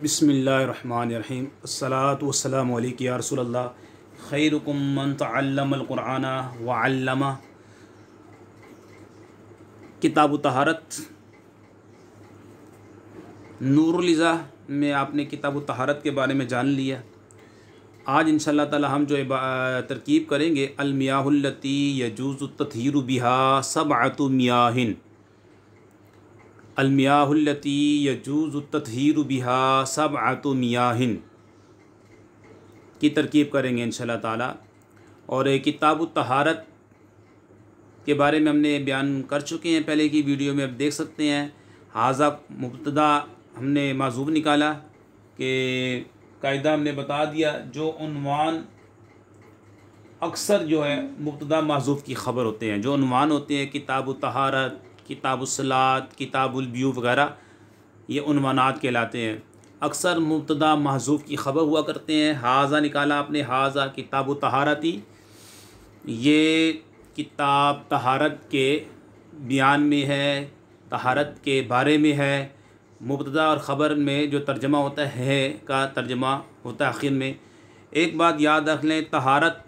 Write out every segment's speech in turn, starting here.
बिस्मिल्लाहिर्रहमानिर्रहीम अस्सलातु वस्सलामु अलैका या रसूलल्लाह खैरुकुम मन तअल्लमल कुरआन व अल्लमा। किताब तहारत नूरुल इज़ा में आपने किताब तहारत के बारे में जान लिया। आज इंशाअल्लाह ताला हम जो तरकीब करेंगे अलमियाहुल्लती यजूज़ु तत्हीरु बिहा सबअतु मियाहिन। अलमियाहुल्लती यजूज़ु तत्हीरु बिहा सबअतु मियाहिन की तरकीब करेंगे इंशाअल्लाह ताला। और किताब तहारत के बारे में हमने बयान कर चुके हैं पहले की वीडियो में, आप देख सकते हैं। हाज़ा मुब्तदा हमने माज़ूब निकाला कि कायदा हमने बता दिया। जो उन्वान अक्सर जो है मुब्तदा माज़ूब की ख़बर होते हैं, जो उन्वान होते हैं किताब तहारत, किताब सलात, किताबुल बियू वगैरह, ये उन्वानात कहलाते हैं। अक्सर मुब्तदा महज़ूफ़ की ख़बर हुआ करते हैं। हाज़ा निकाला आपने, हाज़ा किताब तहारती, ये किताब तहारत के बयान में है, तहारत के बारे में है। मुब्तदा और ख़बर में जो तर्जमा होता है का तर्जमा होता है आखिर में। एक बात याद रख लें, तहारत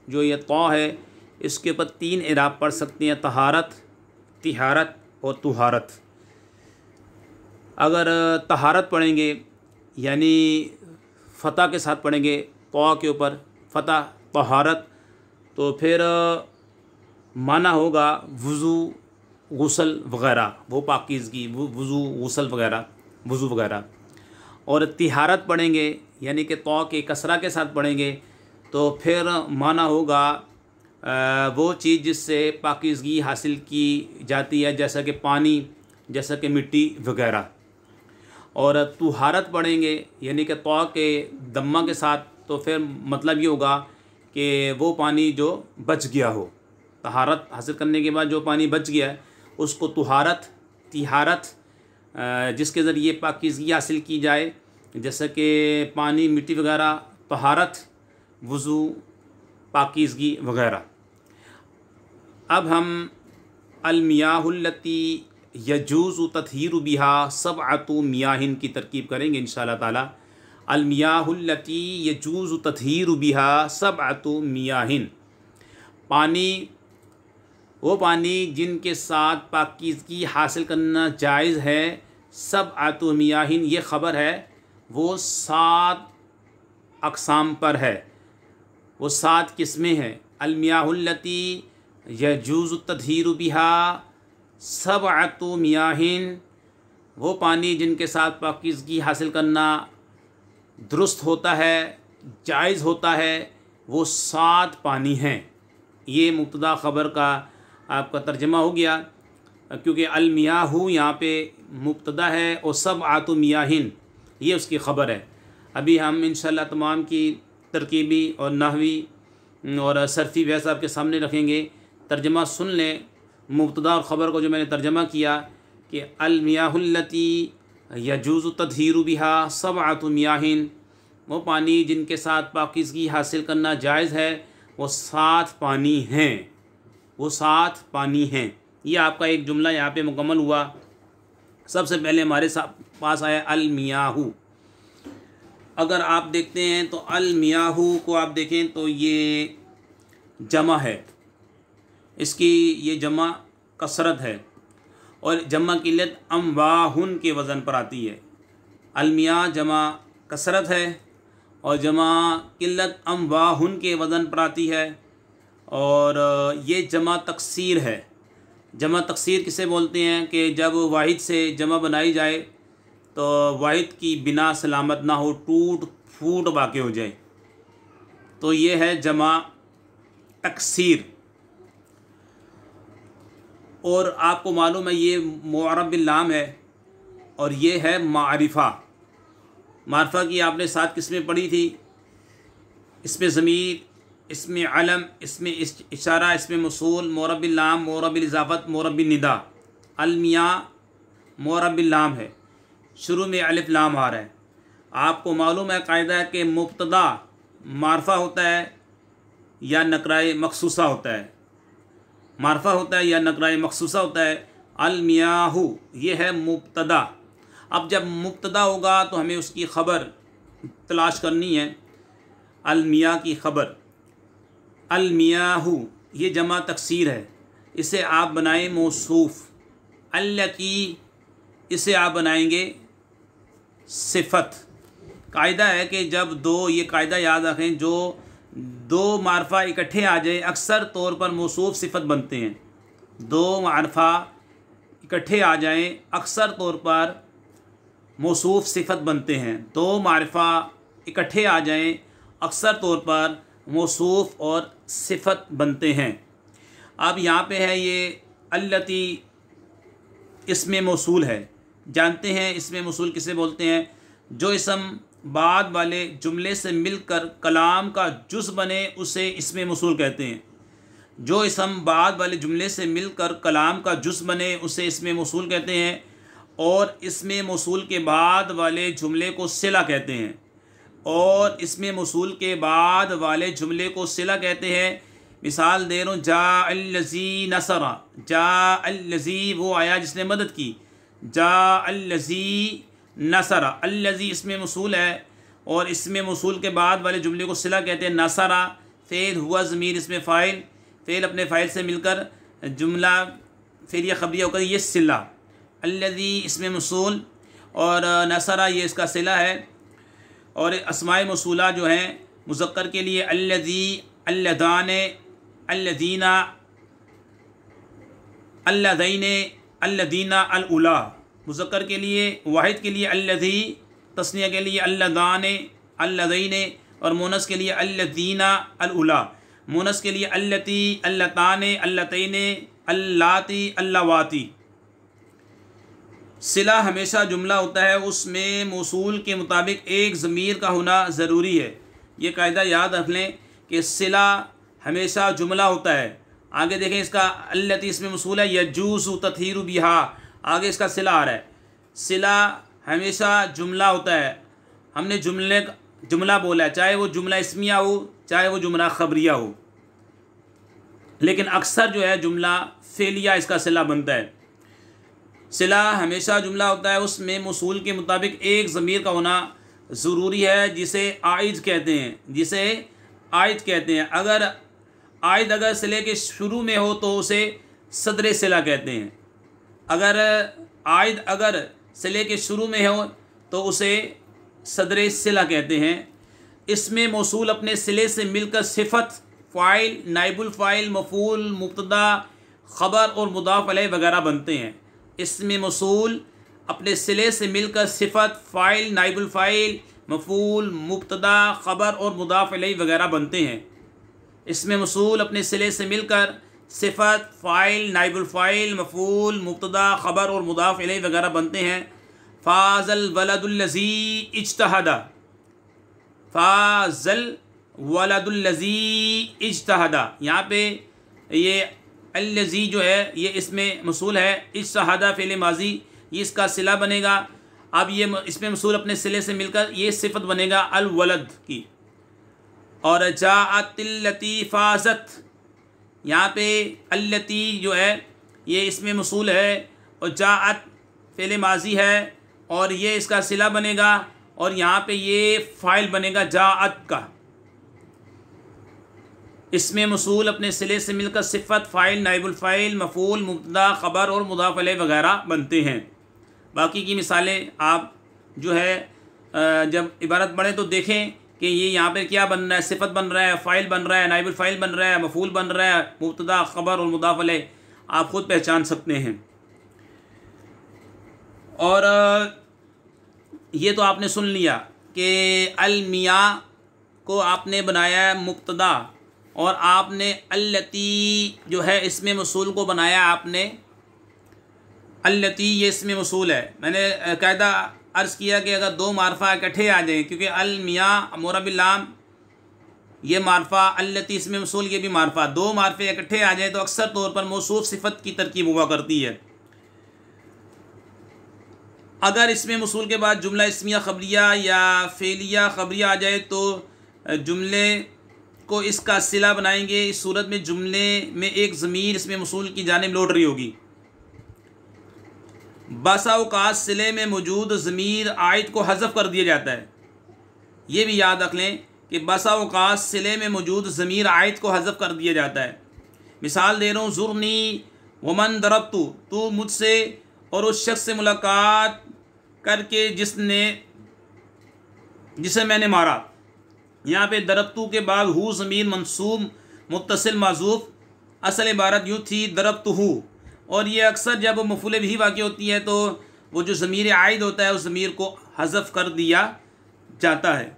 जो ये तौ है इसके ऊपर तीन इराब पढ़ सकते हैं, तहारत, तिहारत और तुहारत। अगर तहारत पढ़ेंगे यानी फ़तह के साथ पढ़ेंगे, तौ के ऊपर फ़तह तहारत, तो फिर माना होगा वज़ू, गुस्ल वग़ैरह, वो पाकीज़गी, वज़ू, गुस्ल वग़ैरह, वज़ू वग़ैरह। और तिहारत पढ़ेंगे यानी कि तौ के कसरा के साथ पढ़ेंगे तो फिर माना होगा वो चीज़ जिससे पाकीज़गी हासिल की जाती है, जैसा कि पानी, जैसा कि मिट्टी वग़ैरह। और तुहारत पढ़ेंगे यानी कि तौ के दम्मा के साथ, तो फिर मतलब ये होगा कि वो पानी जो बच गया हो, तहारत हासिल करने के बाद जो पानी बच गया है उसको तुहारत, तिहारत, जिसके ज़रिए पाकीज़गी हासिल की जाए, जैसा कि पानी, मिट्टी वग़ैरह, तहारत, वज़ू, पाकीज़गी वग़ैरह। अब हम अलमियाहुल्लती यजूज़ु तत्हीरु बिहा सबअतु मियाहिन की तरकीब करेंगे इंशाअल्लाह ताला। अलमियाहुल्लती यजूज़ु तत्हीरु बिहा सबअतु मियाहिन, पानी, वो पानी जिनके साथ पाकीज़गी हासिल करना जायज़ है। सबअतु मियाहिन ये ख़बर है, वो 7 अक़साम पर है, वो 7 किस्में हैं। अलमियाहुल्लती यजूज़ु तत्हीरु बिहा सबअतु मियाहिन, वो पानी जिनके साथ पाकीज़गी हासिल करना दुरुस्त होता है, जायज़ होता है, वो 7 पानी हैं। ये मुब्तदा ख़बर का आपका तर्जमा हो गया, क्योंकि अलमियाहु यहाँ पे मुब्तदा है और सबअतु मियाहिन ये उसकी ख़बर है। अभी हम इंशाअल्लाह तमाम की तरकीबी और नहवी और सरफ़ी बहस आपके सामने रखेंगे। तर्जमा सुन लें मुब्तदा और ख़बर को, जो मैंने तर्जमा किया कि अलमियाहुल्लती यजूज़ु तत्हीरु बिहा सबअतु मियाहिन, वो पानी जिनके साथ पाकीज़गी हासिल करना जायज़ है, वो 7 पानी हैं, वो 7 पानी हैं। ये आपका एक जुमला यहाँ पे मुकम्मल हुआ। सबसे पहले हमारे पास आया अलमियाहु। अगर आप देखते हैं तो अलमियाहु को आप देखें तो ये जमा है, इसकी ये जमा कसरत है और जमा किल्लत अमवाहुन के वज़न पर आती है। अलमिया जमा कसरत है और जमा किल्लत अमवाहुन के वज़न पर आती है। और ये जमा तकसीर है। जमा तकसीर किसे बोलते हैं कि जब वाहिद से जमा बनाई जाए तो वाहिद की बिना सलामत ना हो, टूट फूट वाक़ हो जाए, तो ये है जमा तकसीर। और आपको मालूम है ये मुअर्रब बिल लाम है और ये है मारिफ़ा। मारिफ़ा की आपने 7 किस्में पढ़ी थी, इसमें ज़मीर, इसमें अलम, इसमें इशारा, इसमें मौसूल, मुअर्रब बिल लाम, मुअर्रब बिल इज़ाफ़त, मुअर्रब बिन निदा। अलमिया मुअर्रब बिल लाम है, शुरू में अलिफ लाम आ रहा है। आपको मालूम है कायदा है कि मुब्तदा मारिफ़ा होता है या नकराए मखसूसा होता है, मारिफ़ा होता है या नकराए मखसूसा होता है। अलमियाहु ये है मुब्तदा, अब जब मुब्तदा होगा तो हमें उसकी ख़बर तलाश करनी है। अलमिया की ख़बर, अलमियाहु ये जमा तकसीर है, इसे आप बनाएं मौसूफ़। अल्लती इसे आप बनाएंगे सिफ़त। कायदा है कि जब दो, ये कायदा याद रखें, जो दो मारफा इकट्ठे आ जाए अक्सर तौर पर मौसूफ़ सिफ़त बनते हैं। दो मारफा इकट्ठे आ जाएं अक्सर तौर पर मौसूफ़ सिफ़त बनते हैं। दो मारफा इकट्ठे आ जाएं अक्सर तौर पर मौसूफ़ और सिफ़त बनते हैं। अब यहाँ पे है ये अल्लती इसमें मौसूल है। जानते हैं इसमें मौसूल किसे बोलते हैं? जो इसम बाद वाले जुमले से मिलकर कलाम का जुज़ बने उसे इसमें मौसूल कहते हैं। जो इसम बाद वाले जुमले से मिलकर कलाम का जुज़ बने उसे इसमें मौसूल कहते हैं। और इसमें मौसूल के बाद वाले जुमले को सिला कहते हैं। और इसमें मौसूल के बाद वाले जुमले को सिला कहते हैं। मिसाल दे रहा हूँ, जा अल्लज़ी नसरा, जा अल्लज़ी वो आया जिसने मदद की, जा अल्लज़ी नसरा। अल्लज़ी इसमें मौसूल है और इसमें मौसूल के बाद वाले जुमले को सिला कहते हैं। नसरा फ़ेल हुआ ज़मीर इसमें फ़ाइल, फ़ेल अपने फ़ाइल से मिलकर जुमला फिर यह ख़बरिया होकर ये सिला। अल्लज़ी इसमें मौसूल और नसरा ये इसका सिला है। और अस्माए मौसूला जो हैं मुज़क्कर के लिए अल्लज़ी, अल्लज़ाने, अल्लज़ीना, अल्लज़ैने, अल्लज़ीना, अल-उला। मुज़क्कर के लिए, वाहिद के लिए अल्लज़ी, तस्निया के लिए अल्लज़ाने, अल्लज़ैने और मुनस के लिए अल्लज़ीना, अल-उला। मुनस के लिए अल्लती, अल्लताने, अल्लतैने, अल्लाती, अल्लवाती। सिला हमेशा जुमला होता है, उसमें मौसूल के मुताबिक एक ज़मीर का होना ज़रूरी है। ये कायदा याद रख लें कि सिला हमेशा जुमला होता है। आगे देखें, इसका अल्लती इसमें मौसूल है, यजूज़ु तत्हीरु बिहा, आगे इसका सिला आ रहा है। सिला हमेशा जुमला होता है। हमने जुमला बोला है, चाहे वो जुमला इस्मिया हो चाहे वो जुमला ख़बरिया हो, लेकिन अक्सर जो है जुमला फ़ेलिया इसका सिला बनता है। सिला हमेशा जुमला होता है, उसमें मौसूल के मुताबिक एक ज़मीर का होना ज़रूरी है, जिसे आइद कहते हैं, जिसे आइद कहते हैं। अगर आइद अगर सिले के शुरू में हो तो उसे सदर सिला कहते हैं। अगर आइद अगर सिले के शुरू में हो तो उसे सदर सिला कहते हैं। इसमें मौसूल अपने सिले से मिलकर सिफ़त, फ़ाइल, नाइबुल फ़ाइल, मफ़ूल, मुब्तदा, ख़बर और मुदाफ़ अलैह वगैरह बनते हैं। इसमें मौसूल अपने सिले से मिलकर सिफ़त, फ़ाइल, नाइबुल फ़ाइल, मफ़ूल, मुब्तदा, ख़बर और मुदाफ़ अलैह वगैरह बनते हैं। इसमें मौसूल अपने सिले से मिलकर सिफ़त, फ़ाइल, नाइबुल फ़ाइल, मफ़ूल, मुब्तदा, ख़बर और मुदाफ़ अलैह वगैरह बनते हैं। फ़ाज़ल वलदुल्लज़ी इज्तहदा, फ़ाज़ल वलदुल्लज़ी इज्तहदा। यहाँ पे ये अल्लज़ी जो है ये इसमें मौसूल है, इज्तहदा फ़िल माज़ी ये इसका सिला बनेगा। अब ये इसमें मौसूल अपने सिले से मिलकर ये सिफ़त बनेगा अल वलद की। और जाअतिल्लती फ़ाज़त, यहाँ पे अल्लती जो है ये इसमें मौसूल है और जाअत फ़िल माज़ी है और ये इसका सिला बनेगा और यहाँ पे ये फ़ाइल बनेगा जाअत का। इसमें मौसूल अपने सिले से मिलकर सिफ़त, फ़ाइल, नाइबुल फ़ाइल, मफ़ूल, मुब्तदा, ख़बर और मुदाफ़ अलैह वगैरह बनते हैं। बाकी की मिसालें आप जो है जब इबारत पढ़ें तो देखें कि ये यहाँ पे क्या बन रहा है, सिफ़त बन रहा है, फ़ाइल बन रहा है, नाइबुल फ़ाइल बन रहा है, मफ़ूल बन रहा है, मुब्तदा, ख़बर और मुदाफ़ अलैह आप ख़ुद पहचान सकते हैं। और ये तो आपने सुन लिया कि अलमिया को आपने बनाया मुब्तदा और आपने अल्लती जो है इसमें मौसूल को बनाया आपने अल्लती, ये इसमें मौसूल है। मैंने कायदा अर्ज़ किया कि अगर दो मारफा इकट्ठे आ जाएँ, क्योंकि अलमिया मोरबिल्लाम ये मारफा, अल्लती इसमें मौसूल ये भी मारफा, दो मारफे इकट्ठे आ जाए तो अक्सर तौर पर मौसूफ सिफ़त की तरकीब हुआ करती है। अगर इसमें मौसूल के बाद जुमला इस्मिया ख़बरिया या फ़ेलिया ख़बरिया आ जाए तो जुमले को इसका सिला बनाएंगे। इस सूरत में जुमले में एक ज़मीर इसमें मौसूल की जानिब लौट रही होगी। बसा औक़ात सिले में मौजूद ज़मीर आयत को हज़फ कर दिया जाता है। ये भी याद रख लें कि बसा औक़ात सिले में मौजूद ज़मीर आयत को हज़फ कर दिया जाता है। मिसाल दे रहा हूँ, ज़ुरनी वमन दरब्तु, तू मुझसे और उस शख्स से मुलाकात करके जिसे मैंने मारा। यहाँ पे दरब्तु के बाद हु ज़मीर मंसूब मुत्तसिल माज़ूफ़, असल इबारत यूँ थी दरब्तुहु। और ये अक्सर जब मफ़ूल बिही वाक़ई होती है तो वो जो ज़मीर आयद होता है उस ज़मीर को हज़फ कर दिया जाता है।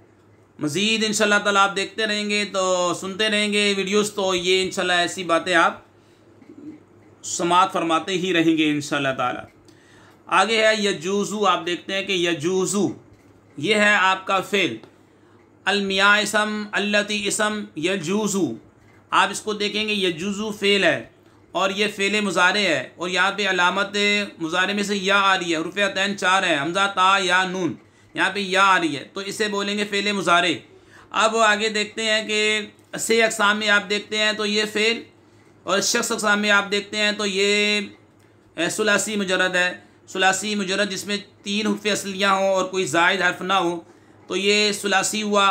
मज़ीद इंशाअल्लाह ताला आप देखते रहेंगे तो सुनते रहेंगे वीडियोस, तो ये इंशाअल्लाह ऐसी बातें आप समात फरमाते ही रहेंगे इंशाअल्लाह ताला। आगे है यजूज़ु। आप देखते हैं कि यजूज़ु ये है आपका फ़ेल। अलमिया इसम, अल्लती इसम, यजूज़ु आप इसको देखेंगे यजूज़ु फ़ेल है और ये फ़ेल मुज़ारे है। और यहाँ पे अलामत मुज़ारे में से या आ रही है, हुरूफ़ अतैन 4 है, हमज़ा ता या नून, यहाँ पे या आ रही है तो इसे बोलेंगे फ़ेल मुज़ारे। अब आगे देखते हैं कि से अक़साम में आप देखते हैं तो ये फ़ेल, और शख्स अक़साम में आप देखते हैं तो ये सुलासी मुजरद है। सुलासी मुजरद जिसमें 3 हुरूफ़ असलियाँ हों और कोई ज़ायद हर्फ ना हो तो ये सुलासी हुआ।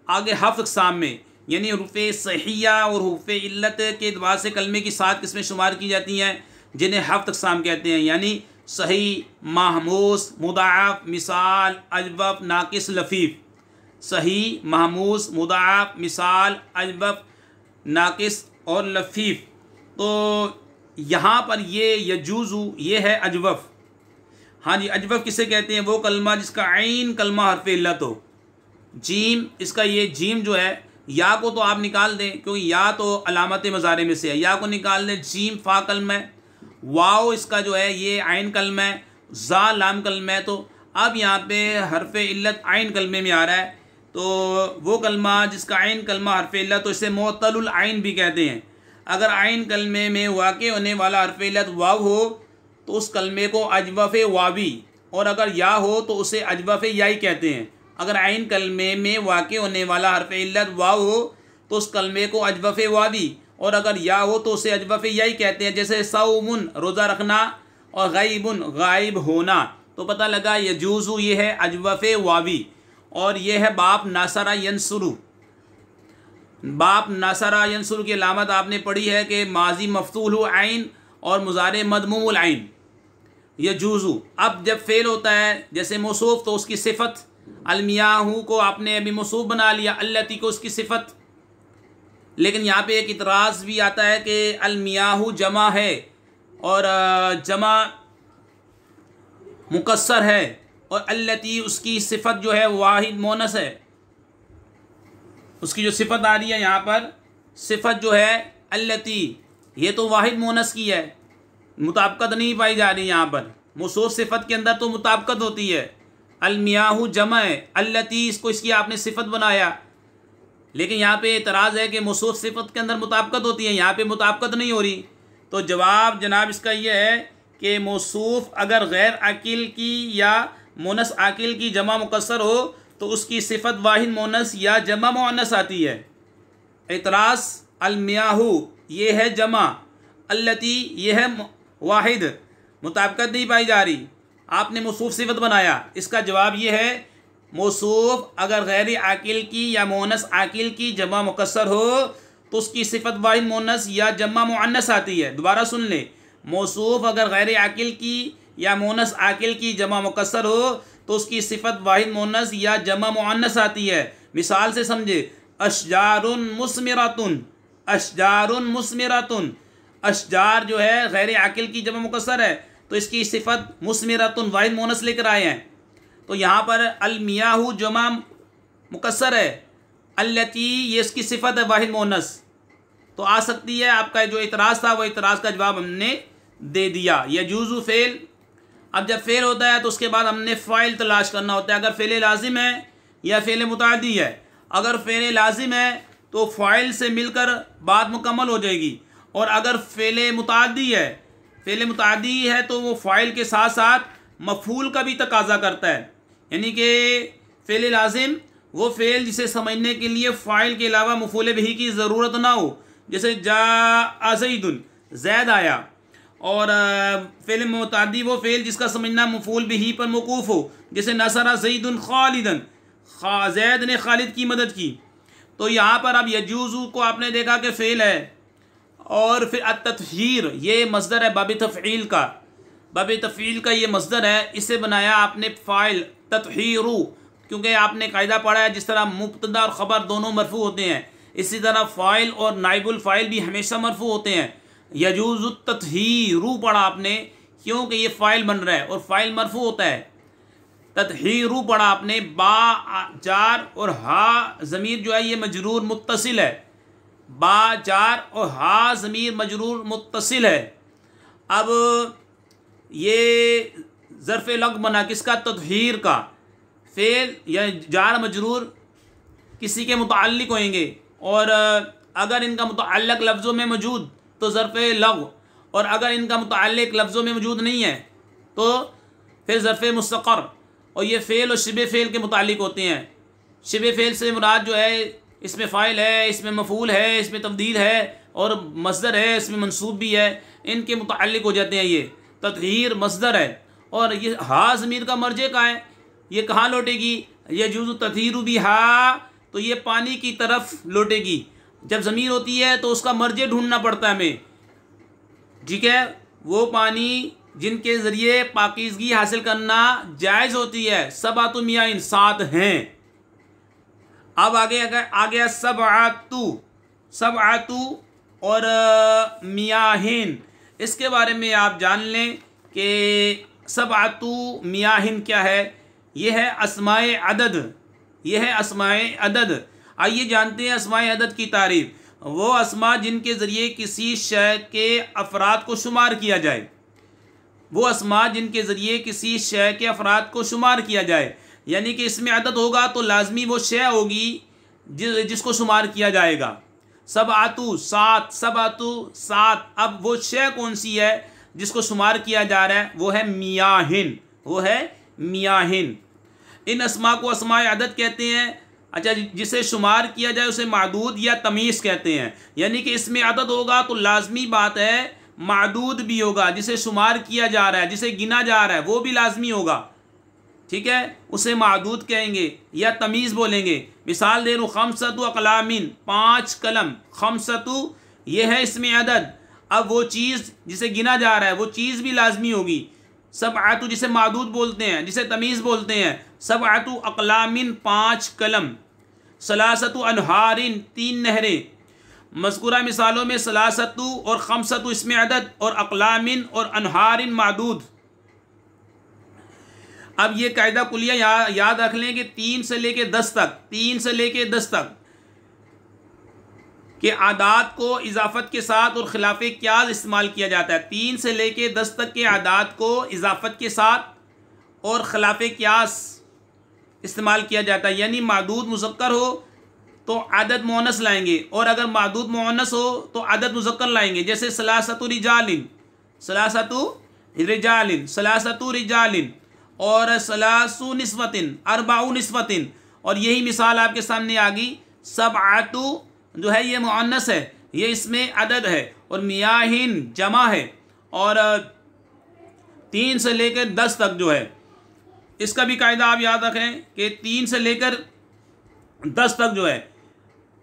आगे हफ़्ज़ अक़साम में यानी हुरूफ़ सहिया और हुरूफ़ इल्लत के एतबार से कलमे की 7 किस्में शुमार की जाती हैं जिन्हें हफ़्ज़ अक़साम कहते हैं, यानी सही, महमूस, मुदाअफ़, मिसाल, अजवफ़, नाक़िस, लफ़ीफ़। सही, महमूस, मुदाअफ़, मिसाल, अजवफ़, नाक़िस और लफ़ीफ़। तो यहाँ पर ये यजूज़ु ये है अजवफ़। हाँ जी, अजवफ़ किसे कहते हैं? वो कलमा जिसका आइन कलमा हर्फ़ इल्लत हो। जीम, इसका ये जीम जो है, या को तो आप निकाल दें क्योंकि या तो अलामत मज़ारे में से है, या को निकाल दें। जीम फ़ा कलमा है, वाओ इसका जो है ये आइन कलमा है, ज़ा लाम कलमा है। तो अब यहाँ पे हर्फ़ इल्लत आइन कलमे में आ रहा है तो वो कलमा जिसका आइन कलमा हर्फ़ इल्लत, तो इसे मुअत्तलुल आइन भी कहते हैं। अगर आइन कलमे में वाक़े होने वाला हर्फ़ इल्लत वाव हो तो उस कलमे को अजवफ़ वावी, और अगर या हो तो उसे अजवफ़ याई कहते हैं। अगर आइन कलमे में वाक़े होने वाला हर्फ़ इल्लत वाव हो तो उस कलमे को अजवफ़ वावी, और अगर या हो तो उसे अजवफ़ याई कहते हैं। जैसे सौमुन रोज़ा रखना और गईबुन गायब होना। तो पता लगा यजूज़ु ये है अजवफ़ वावी, और ये है बाप नासरा यंसुरु। बाप नासरा यंसुरु की अलामत आपने पढ़ी है कि माजी मफ्तूल आइन और मुज़ारे मदमूमुल आइन यजूज़ु। अब जब फ़ेल होता है जैसे मौसूफ़ तो उसकी सिफ़त, अलमियाहू को आपने अभी मौसूफ़ बना लिया, अल्लती को उसकी सिफ़त। लेकिन यहाँ पे एक इतराज़ भी आता है कि अलमियाहू जमा है और जमा मुकस्सर है, और अल्लती उसकी सिफ़त जो है वाहिद मोनस है। उसकी जो सिफ़त आ रही है यहाँ पर, सिफ़त जो है अल्लती, ये तो वाहिद मोनस की है, मुताबकत नहीं पाई जा रही यहाँ पर। मौसूफ़ सिफ़त के अंदर तो मुताबकत होती है। अलमियाहू जमा है, अल्लती इसको इसकी आपने सिफ़त बनाया, लेकिन यहाँ पे एतराज़ है कि मौसूफ़ सिफ़त के अंदर मुताबकत होती है, यहाँ पे मुताबकत नहीं हो रही। तो जवाब जनाब इसका ये है कि मौसूफ़ अगर गैर आकिल की या मोनस आकिल की जमा मुकस्सर हो तो उसकी सिफ़त वाहिद मोनस या जमा मुअन्नस आती है। एतराज़, अलमियाहू ये है जमा, अल्लती ये है वाहिद, मुताबकत नहीं पाई जा रही, आपने मौसूफ़ सिफ़त बनाया। इसका जवाब ये है मौसूफ़ अगर गैर आकिल की या मोनस आकिल की जमा मुकस्सर हो तो उसकी सिफ़त वाहिद मोनस या जमा मुअन्नस आती है। दोबारा सुन ले, मौसूफ़ अगर गैर आकिल की या मोनस आकिल की जमा मुकस्सर हो तो उसकी सिफ़त वाहिद मोनस या जमा मुअन्नस आती है। मिसाल से समझे, अशजारुन मुस्मिरातुन, अशजारुन मुस्मिरातुन। अशजार जो है गैर आकिल की जमा मुकस्सर है तो इसकी सिफ़त मुस्मिरातुन वाहिद मोनस लेकर आए हैं। तो यहाँ पर अलमियाहू जमा मुकस्सर है, अल्लती ये इसकी सिफ़त है वाहिद मोनस, तो आ सकती है। आपका जो इतराज़ था वो इतराज़ का जवाब हमने दे दिया। यजूज़ु फ़ेल। अब जब फ़ेल होता है तो उसके बाद हमने फ़ाइल तलाश करना होता है, अगर फ़ेल लाजिम है या फ़ेल मुतादी है। अगर फ़ेल लाजिम है तो फ़ाइल से मिलकर बात मुकम्मल हो जाएगी, और अगर फ़ेल मुतादी है, फ़ेल मुतादी है तो वो फ़ाइल के साथ साथ मफ़ूल का भी तकाज़ा करता है। यानी कि फ़ेल लाजिम वो फ़ेल जिसे समझने के लिए फ़ाइल के अलावा मफ़ूल बिही की ज़रूरत ना हो, जैसे जा ज़ैदुन, ज़ैद आया। और फ़ेल मुतअद्दी वो फ़ेल जिसका समझना मफ़ूल बिही पर मौकूफ़ हो, जैसे नसरा ज़ैदुन खालिदन, ज़ैद ने खालिद की मदद की। तो यहाँ पर अब यजूज़ु को आपने देखा कि फ़ेल है, और फिर अत-तत्हीर ये मस्दर है बाब तफ़ईल का, बाब तफ़ईल का ये मस्दर है, इसे बनाया आपने फ़ाइल तत्हीरु, क्योंकि आपने कायदा पढ़ा है जिस तरह मुब्तदा और ख़बर दोनों मरफू होते हैं, इसी तरह फ़ाइल और नाइबुल फ़ाइल भी हमेशा मरफू होते हैं। यजूज़ु तत्हीरु पढ़ा आपने क्योंकि ये फ़ाइल बन रहा है और फ़ाइल मरफू होता है। तत्हीरु पढ़ा आपने, बा जार और हा ज़मीर जो है ये मजरूर मुत्तसिल है, बा जार और हा ज़मीर मजरूर मुत्तसिल है। अब ये ज़र्फ़ लग बना किसका? तत्हीर का। फ़ेल या जार मजरूर किसी के मुतअल्लिक़ होंगे, और अगर इनका मुतअल्लिक़ लफ्ज़ों में मौजूद तो ज़र्फ़ लग, और अगर इनका मुतअल्लिक़ लफ्ज़ों में मौजूद नहीं है तो फिर ज़र्फ़ मुस्तक़र। और ये फ़ेल और शिबे फ़ेल के मुतालिक होते हैं। शिबे फ़ेल से मुराद जो है इसमें फ़ाइल है, इसमें मफ़ूल है, इसमें तब्दील है और मस्दर है, इसमें मंसूब भी है, इनके मुतालिक हो जाते हैं। ये तत्हीर मस्दर है, और ये हा ज़मीर का मर्जे का है, ये कहाँ लौटेगी? यजूज़ु तत्हीरु बिहा, तो ये पानी की तरफ लौटेगी। जब ज़मीर होती है तो उसका मर्जे ढूंढना पड़ता है हमें, ठीक है? वो पानी जिनके ज़रिए पाकीज़गी हासिल करना जायज़ होती है, सबातु मियाइन 7 हैं। अब आगे आ गया सबआतु और मियाहिन। इसके बारे में आप जान लें कि सबआतु मियाहिन क्या है। ये है अस्माए अदद, ये है अस्माए अदद। आइए जानते हैं अस्माए अदद की तारीफ़। वो अस्मा जिनके ज़रिए किसी शय के अफराद को शुमार किया जाए, वो अस्मा जिनके ज़रिए किसी शय के अफराद को शुमार किया जाए, यानी कि इसमें अदद होगा तो लाजमी वो शय होगी जिसको शुमार किया जाएगा। सबआतु 7, सबआतु 7। अब वो शय कौन सी है जिसको शुमार किया जा रहा है? वो है मियाहिन, वो है मियाहिन। इन अस्मा को अस्माए अदद कहते हैं। अच्छा, जिसे शुमार किया जाए उसे मादूद या तमीज़ कहते हैं, यानी कि इसमें अदद होगा तो लाजमी बात है मादूद भी होगा, जिसे शुमार किया जा रहा है, जिसे गिना जा रहा है वो भी लाजमी होगा, ठीक है? उसे मादूद कहेंगे या तमीज़ बोलेंगे। मिसाल दे रूँ, खमसतु अक़लामिन, 5 कलम। खमसतु ये है इसमें अदद। अब वो चीज़ जिसे गिना जा रहा है वो चीज़ भी लाजमी होगी। सबआतु जिसे मादूद बोलते हैं, जिसे तमीज़ बोलते हैं। सबआतु अक़लामिन 5 कलम। सलासतु अनहारिन 3 नहरें। मज़कूरा मिसालों में सलासतु और खमसतु इसमें अदद और अक़लामिन और अनहारिन मादूद। अब ये कायदा कुलिया याद रख लें कि 3 से लेके 10 तक, 3 से लेके 10 तक के आदात को इजाफत के साथ और खिलाफ क़ियास इस्तेमाल किया जाता है। 3 से लेके 10 तक के आदात को इजाफत के साथ और खिलाफ क़ियास इस्तेमाल किया जाता है। यानी मादूद मुज़क्कर हो तो अदद मुअन्नस लाएंगे, और अगर मादूद मुअन्नस हो तो अदद मुज़क्कर लाएंगे। जैसे सलासतु रिजालिन, सलासतु रिजालिन, सलासतु रिजालिन, और सलासु निस्वतिन, अरबाउ निस्वतिन। और यही मिसाल आपके सामने आ गई। सबआतु जो है ये मुअन्नस है, ये इसमें अदद है, और मियाहिन जमा है। और 3 से लेकर 10 तक जो है इसका भी कायदा आप याद रखें कि 3 से लेकर 10 तक जो है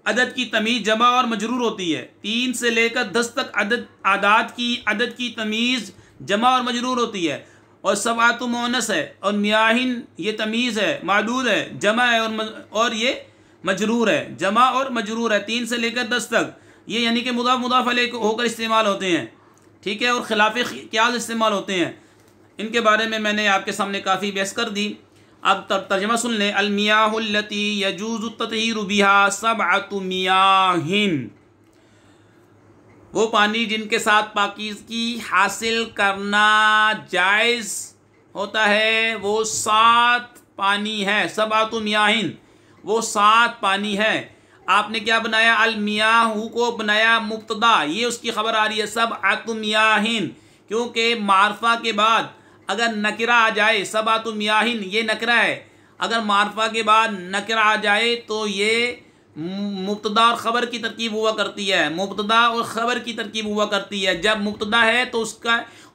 अदद की तमीज़ जमा और मजरूर होती है। 3 से लेकर 10 तक अदद की तमीज़ जमा और मजरूर होती है। और सबआतु मुअन्नस है, और मियाहिन ये तमीज़ है, मादूद है, जमा है और ये मजरूर है, जमा और मजरूर है। 3 से लेकर 10 तक ये यानी कि मुदाफ अलैह होकर इस्तेमाल होते हैं, ठीक है? और खिलाफ क़ियास इस्तेमाल होते हैं। इनके बारे में मैंने आपके सामने काफ़ी बहस कर दी। अब तर्जमा सुन लें। अल मियाहुल्लती यजूज़ु तत्हीरु बिहा सबअतु मियाहिन, वो पानी जिनके साथ पाकीज़गी हासिल करना जायज़ होता है वो 7 पानी है। सबअतु मियाहिन वो 7 पानी है। आपने क्या बनाया? अल मियाहु को बनाया मुब्तदा, ये उसकी खबर आ रही है सबअतु मियाहिन, क्योंकि मारफा के बाद अगर नकिरा आ जाए, सबअतु मियाहिन ये नकिरा है, अगर मारफा के बाद नकिरा आ जाए तो ये मुब्तदा और ख़बर की तरकीब हुआ करती है, मुब्तदा और ख़बर की तरकीब हुआ करती है। जब मुब्तदा है तो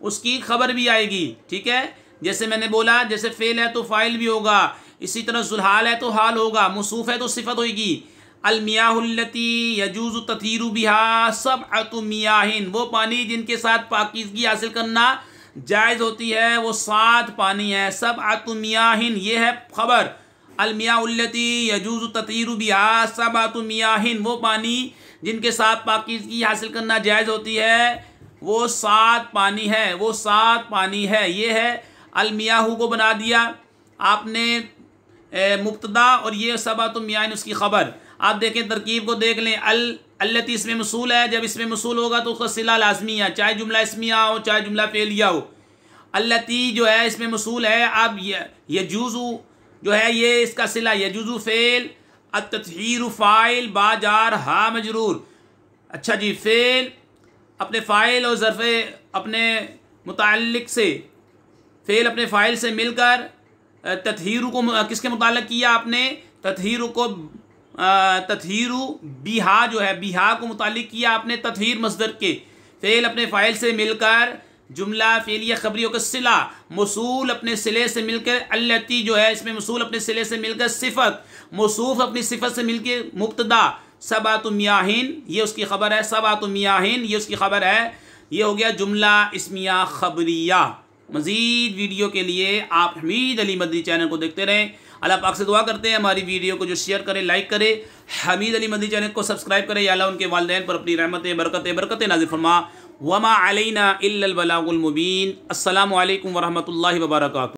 उसकी ख़बर भी आएगी, ठीक है। जैसे मैंने बोला, जैसे फ़ेल है तो फ़ाइल भी होगा, इसी तरह ज़ुलहाल है तो हाल होगा, मौसूफ़ है तो सिफ़त होगी। अलमियाहुल्लती यजूज़ु तथीरु बिहा सबअतु मियाहिन, वो पानी जिनके साथ पाकीज़गी हासिल करना जायज़ होती है वो 7 पानी है। सबअतु मियाहिन ये है ख़बर। अलमियाहुल्लती यजूज़ु तथीरु बिहा सबअतु मियाहिन, वो पानी जिनके साथ पाकीज़गी हासिल करना जायज़ होती है वो 7 पानी है, वो 7 पानी है। ये है अलमियाहू को बना दिया आपने मुब्तदा और ये सबअतु मियाहिन उसकी ख़बर। आप देखें तरकीब को देख लें। अल्लती इसमें मसूल है, जब इसमें मसूल होगा तो उसका सिला लाजमी है, चाहे जुमला इसमिया हो चाहे जुमला फ़ेलिया हो। अल्लती जो है इसमें मसूल है। अब यजूज़ु जो है ये इसका सिला, यजूज़ु फ़ेल, अत्तथहीरु फ़ाइल, बाजार हा मजरूर। अच्छा जी, फ़ेल अपने फ़ाइल और ज़र्फ़े अपने मुताल्लिक़ से, फ़ेल अपने फ़ाइल से मिलकर तथहीरु को किसके मुताल्लिक़ किया आपने, तथहीरु को, तथहीरु बिहा जो है बिहा को मुताल्लिक़ किया आपने तथहीर मस्दर के। फ़ेल अपने फ़ाइल से मिलकर जुमला फ़ेलिया ख़बरियों का सिला, मौसूल अपने सिले से मिलकर, अल्लती जो है इसमें मौसूल अपने सिले से मिलकर सिफ़त, मौसूफ़ अपनी सिफ़त से मिलकर मुब्तदा। सबअतु मियाहिन ये उसकी ख़बर है, सबअतु मियाहिन ये उसकी ख़बर है। ये हो गया जुमला इस्मिया ख़बरिया। मज़ीद वीडियो के लिए आप हमीद अली मदनी चैनल को देखते रहें। अल्लाह पाक से दुआ करते हैं हमारी वीडियो को जो शेयर करें, लाइक करें, हमीद अली मदनी चैनल को सब्सक्राइब करें। या अल्लाह उनके वालिदैन पर अपनी रहमतें बरकतें नाज़िल फरमा। वमा अलैना इल्लल बलागुल मुबीन। अस्सलामु अलैकुम वरहमतुल्लाहि वबरकातुहू।